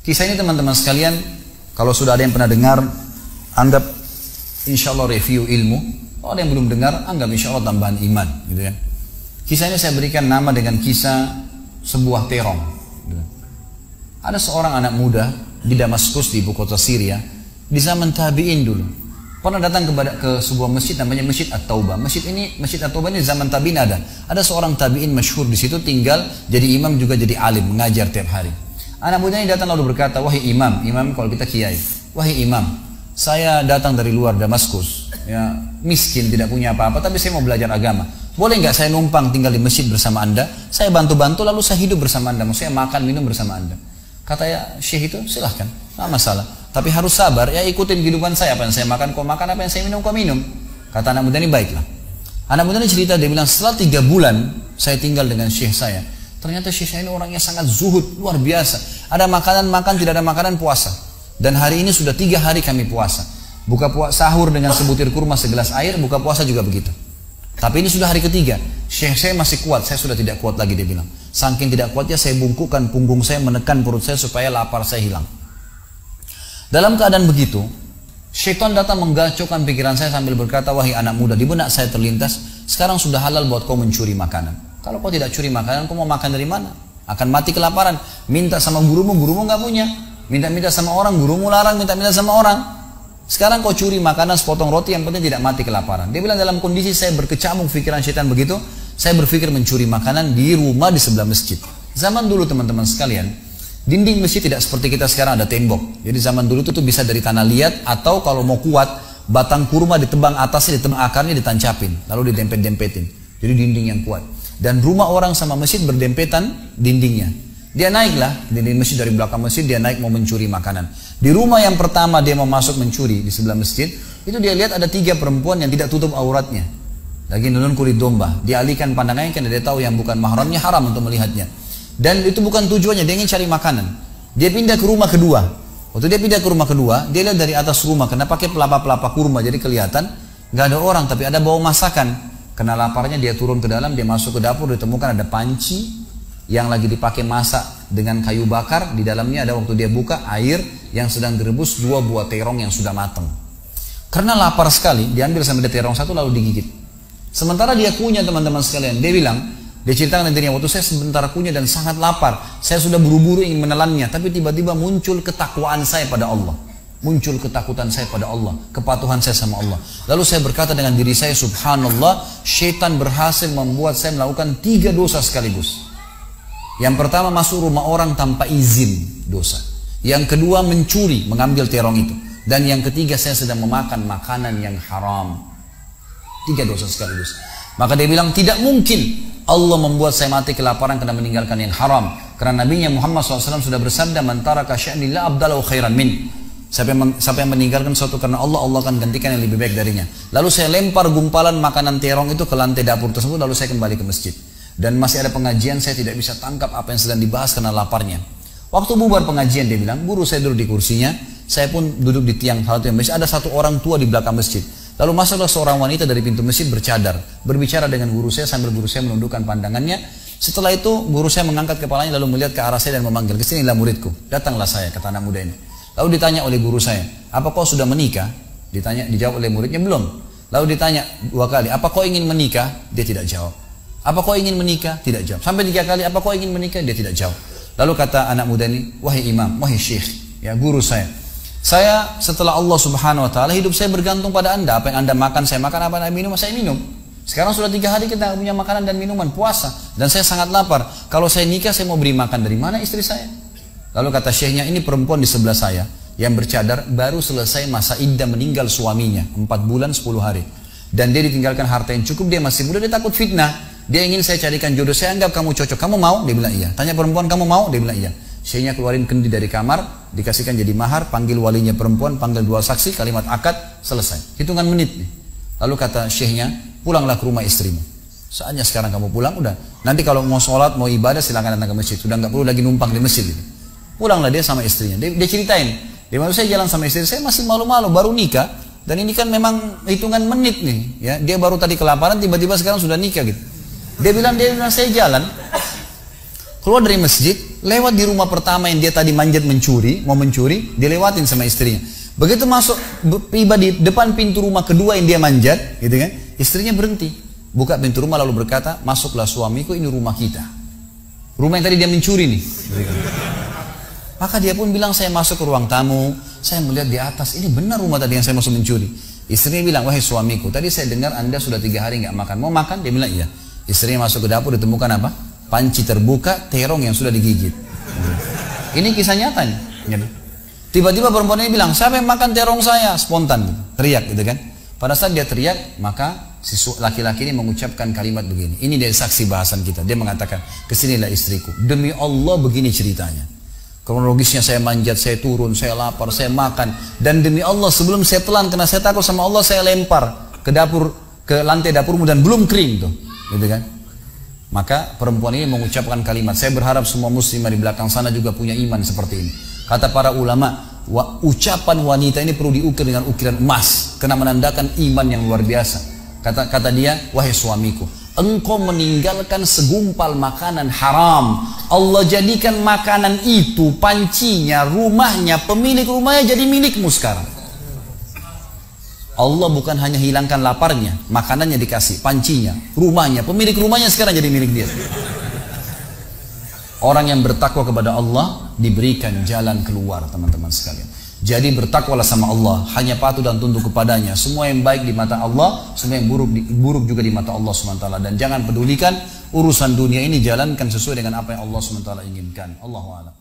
Kisah ini teman-teman sekalian, kalau sudah ada yang pernah dengar, anggap insya Allah review ilmu. Kalau ada yang belum dengar, anggap insya Allah tambahan iman, gitu ya. Kisah ini saya berikan nama dengan kisah sebuah terong. Gitu. Ada seorang anak muda di Damaskus, di ibu kota Syria, di zaman tabi'in dulu. Pernah datang ke sebuah masjid namanya Masjid At-Taubah. Masjid At-Taubah ini zaman tabi'in ada. Ada seorang tabi'in masyhur di situ, tinggal jadi imam juga jadi alim, mengajar tiap hari. Anak muda ini datang lalu berkata, wahai imam kalau kita kiai, wahai imam, saya datang dari luar Damaskus, ya, miskin, tidak punya apa-apa, tapi saya mau belajar agama. Boleh nggak saya numpang tinggal di masjid bersama anda? Saya bantu-bantu lalu saya hidup bersama anda, maksudnya makan minum bersama anda. Kata ya syekh itu, silahkan, nggak masalah. Tapi harus sabar, ya ikutin kehidupan saya, apa yang saya makan kau makan, apa yang saya minum kau minum. Kata anak muda ini, baiklah. Anak muda ini cerita, dia bilang setelah 3 bulan saya tinggal dengan syekh saya. Ternyata syekh saya ini orangnya sangat zuhud, luar biasa. Ada makanan makan, tidak ada makanan puasa. Dan hari ini sudah 3 hari kami puasa. Sahur dengan sebutir kurma segelas air, buka puasa juga begitu. Tapi ini sudah hari ketiga. Syekh saya masih kuat, saya sudah tidak kuat lagi, dia bilang. Saking tidak kuatnya saya bungkukkan punggung saya, menekan perut saya supaya lapar saya hilang. Dalam keadaan begitu, syaitan datang menggacaukan pikiran saya sambil berkata, wahai anak muda, di benak saya terlintas, sekarang sudah halal buat kau mencuri makanan. Kalau kau tidak curi makanan, kau mau makan dari mana? Akan mati kelaparan. Minta sama gurumu nggak punya. Minta-minta sama orang, gurumu larang, minta-minta sama orang. Sekarang kau curi makanan sepotong roti, yang penting tidak mati kelaparan. Dia bilang dalam kondisi saya berkecamuk pikiran syaitan begitu, saya berpikir mencuri makanan di rumah di sebelah masjid. Zaman dulu teman-teman sekalian, dinding masjid tidak seperti kita sekarang ada tembok. Jadi zaman dulu itu bisa dari tanah liat, atau kalau mau kuat, batang kurma ditebang atasnya, ditebang akarnya, ditancapin, lalu didempet-dempetin. Jadi dinding yang kuat. Dan rumah orang sama masjid berdempetan dindingnya. Dia naiklah dinding masjid, dari belakang masjid dia naik mau mencuri makanan. Di rumah yang pertama dia mau masuk mencuri di sebelah masjid, itu dia lihat ada 3 perempuan yang tidak tutup auratnya, lagi nunun kulit domba. Dia alihkan pandangannya karena dia tahu yang bukan mahramnya haram untuk melihatnya. Dan itu bukan tujuannya, dia ingin cari makanan. Dia pindah ke rumah kedua. Waktu dia pindah ke rumah kedua, dia lihat dari atas rumah karena pakai pelapa-pelapa kurma, jadi kelihatan nggak ada orang, tapi ada bau masakan. Kena laparnya dia turun ke dalam, dia masuk ke dapur, ditemukan ada panci yang lagi dipakai masak dengan kayu bakar. Di dalamnya ada, waktu dia buka, air yang sedang direbus 2 buah terong yang sudah matang. Karena lapar sekali, diambil sampai terong 1 lalu digigit. Sementara dia kunyah teman-teman sekalian, dia bilang, dia ceritakan dirinya, waktu saya sebentar kunyah dan sangat lapar, saya sudah buru-buru ingin menelannya, tapi tiba-tiba muncul ketakwaan saya pada Allah. Muncul ketakutan saya pada Allah, kepatuhan saya sama Allah. Lalu saya berkata dengan diri saya, subhanallah, syaitan berhasil membuat saya melakukan 3 dosa sekaligus. Yang pertama, masuk rumah orang tanpa izin, dosa. Yang kedua, mencuri, mengambil terong itu. Dan yang ketiga, saya sedang memakan makanan yang haram. 3 dosa sekaligus. Maka dia bilang, tidak mungkin Allah membuat saya mati kelaparan karena meninggalkan yang haram. Karena Nabi Muhammad SAW sudah bersabda, man taraka sya'ni la abdalahu khairan min. Siapa yang meninggalkan sesuatu karena Allah, Allah akan gantikan yang lebih baik darinya. Lalu saya lempar gumpalan makanan terong itu ke lantai dapur tersebut, lalu saya kembali ke masjid. Dan masih ada pengajian, saya tidak bisa tangkap apa yang sedang dibahas karena laparnya. Waktu bubar pengajian, dia bilang, guru saya duduk di kursinya, saya pun duduk di tiang salah satu yang masjid. Ada satu orang tua di belakang masjid. Lalu masuklah seorang wanita dari pintu masjid bercadar, berbicara dengan guru saya sambil guru saya menundukkan pandangannya. Setelah itu guru saya mengangkat kepalanya lalu melihat ke arah saya dan memanggil, kesinilah muridku. Datanglah saya, kata anak muda ini. Lalu ditanya oleh guru saya, apa kau sudah menikah? Dijawab oleh muridnya, belum. Lalu ditanya 2 kali, apa kau ingin menikah? Dia tidak jawab. Apa kau ingin menikah? Tidak jawab. Sampai 3 kali, apa kau ingin menikah? Dia tidak jawab. Lalu kata anak muda ini, wahai imam, wahai syekh, ya guru saya setelah Allah subhanahu wa ta'ala, hidup saya bergantung pada anda. Apa yang anda makan, saya makan. Apa yang anda minum, saya minum. Sekarang sudah 3 hari kita punya makanan dan minuman, puasa. Dan saya sangat lapar. Kalau saya nikah, saya mau beri makan dari mana istri saya? Lalu kata syekhnya, ini perempuan di sebelah saya yang bercadar, baru selesai masa iddah meninggal suaminya, 4 bulan 10 hari. Dan dia ditinggalkan harta yang cukup, dia masih muda, dia takut fitnah. Dia ingin saya carikan jodoh, saya anggap kamu cocok, kamu mau? Dia bilang iya. Tanya perempuan, kamu mau? Dia bilang iya. Syekhnya keluarin kendi dari kamar, dikasihkan jadi mahar, panggil walinya perempuan, panggil 2 saksi, kalimat akad, selesai. Hitungan menit nih. Lalu kata syekhnya, pulanglah ke rumah istrimu. Saatnya sekarang kamu pulang, udah. Nanti kalau mau sholat, mau ibadah, silakan datang ke masjid. Sudah nggak perlu lagi numpang di masjid gitu. Pulanglah dia sama istrinya. Dia ceritain, di mana saya jalan sama istri saya masih malu-malu, baru nikah, dan ini kan memang hitungan menit nih, ya. Dia baru tadi kelaparan, tiba-tiba sekarang sudah nikah gitu. Dia bilang saya jalan, Keluar dari masjid, lewat di rumah pertama yang dia tadi manjat mencuri, mau mencuri, dia lewatin sama istrinya. Begitu masuk, tiba di depan pintu rumah kedua yang dia manjat, gitu kan? Istrinya berhenti, buka pintu rumah lalu berkata, masuklah suamiku, ini rumah kita. Rumah yang tadi dia mencuri nih. Maka dia pun bilang, saya masuk ke ruang tamu, saya melihat di atas, ini benar rumah tadi yang saya masuk mencuri. Istrinya bilang, wahai suamiku, tadi saya dengar Anda sudah 3 hari nggak makan, mau makan? Dia bilang, iya. Istrinya masuk ke dapur, ditemukan apa? Panci terbuka, terong yang sudah digigit. Ini kisah nyata nih. Tiba-tiba perempuan ini bilang, siapa yang makan terong saya? Spontan, teriak gitu kan. Pada saat dia teriak, maka si laki-laki ini mengucapkan kalimat begini. Ini dari saksi bahasan kita. Dia mengatakan, kesinilah istriku. Demi Allah begini ceritanya. Kronologisnya saya manjat, saya turun, saya lapar, saya makan. Dan demi Allah sebelum saya telan, karena saya takut sama Allah, saya lempar ke dapur, ke lantai dapurmu dan belum kering tuh. Gitu kan. Maka perempuan ini mengucapkan kalimat, saya berharap semua muslimah di belakang sana juga punya iman seperti ini. Kata para ulama, ucapan wanita ini perlu diukir dengan ukiran emas, karena menandakan iman yang luar biasa. Kata dia, wahai suamiku, engkau meninggalkan segumpal makanan haram. Allah jadikan makanan itu, pancinya, rumahnya, pemilik rumahnya jadi milikmu sekarang. Allah bukan hanya hilangkan laparnya, makanannya dikasih, pancinya, rumahnya, pemilik rumahnya sekarang jadi milik dia. Orang yang bertakwa kepada Allah diberikan jalan keluar, teman-teman sekalian. Jadi bertakwalah sama Allah, hanya patuh dan tunduk kepadanya. Semua yang baik di mata Allah, semua yang buruk juga di mata Allah SWT. Dan jangan pedulikan urusan dunia ini, jalankan sesuai dengan apa yang Allah SWT inginkan. Allahu a'lam.